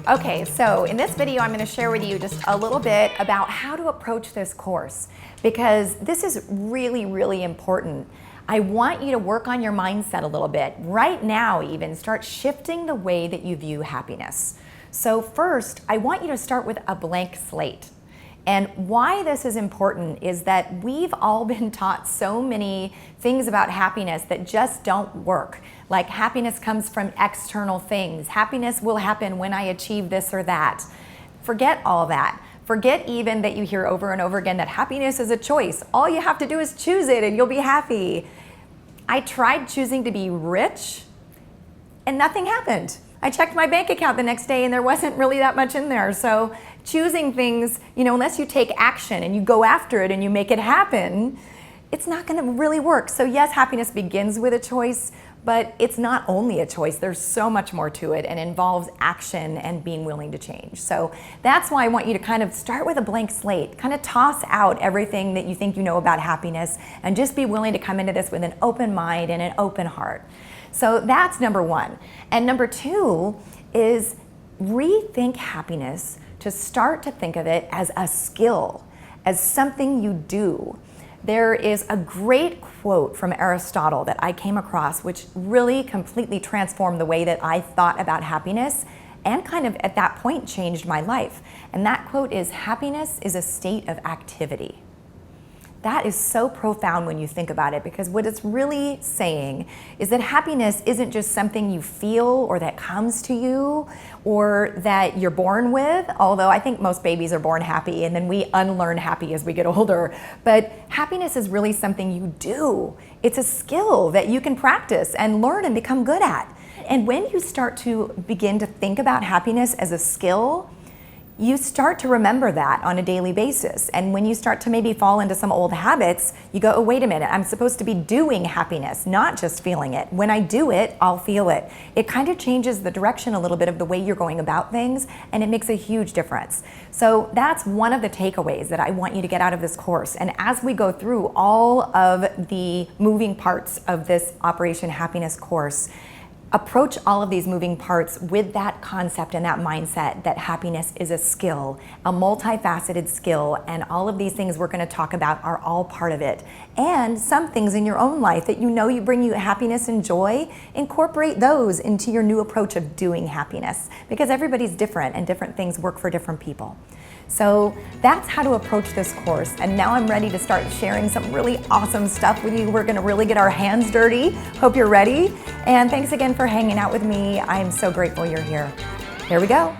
Okay, so in this video I'm going to share with you just a little bit about how to approach this course, because this is really, really important. I want you to work on your mindset a little bit. Right now even, start shifting the way that you view happiness. So first, I want you to start with a blank slate. And why this is important is that we've all been taught so many things about happiness that just don't work. Like happiness comes from external things. Happiness will happen when I achieve this or that. Forget all that. Forget even that you hear over and over again that happiness is a choice. All you have to do is choose it and you'll be happy. I tried choosing to be rich and nothing happened. I checked my bank account the next day and there wasn't really that much in there. So choosing things, unless you take action and you go after it and you make it happen, it's not going to really work. So yes, happiness begins with a choice, but it's not only a choice. There's so much more to it and involves action and being willing to change. So that's why I want you to kind of start with a blank slate, kind of toss out everything that you think you know about happiness and just be willing to come into this with an open mind and an open heart. So that's number one. And number two is rethink happiness to start to think of it as a skill, as something you do. There is a great quote from Aristotle that I came across which really completely transformed the way that I thought about happiness and kind of at that point changed my life. And that quote is, "Happiness is a state of activity." That is so profound when you think about it, because what it's really saying is that happiness isn't just something you feel or that comes to you or that you're born with, although I think most babies are born happy and then we unlearn happy as we get older. But happiness is really something you do. It's a skill that you can practice and learn and become good at. And when you start to begin to think about happiness as a skill, you start to remember that on a daily basis. And when you start to maybe fall into some old habits, you go, oh, wait a minute, I'm supposed to be doing happiness, not just feeling it. When I do it, I'll feel it. It kind of changes the direction a little bit of the way you're going about things, and it makes a huge difference. So that's one of the takeaways that I want you to get out of this course. And as we go through all of the moving parts of this Operation Happiness course, approach all of these moving parts with that concept and that mindset that happiness is a skill, a multifaceted skill, and all of these things we're going to talk about are all part of it. And some things in your own life that you bring you happiness and joy, incorporate those into your new approach of doing happiness, because everybody's different and different things work for different people. So that's how to approach this course. And now I'm ready to start sharing some really awesome stuff with you. We're going to really get our hands dirty. Hope you're ready. And thanks again for hanging out with me. I'm so grateful you're here. Here we go.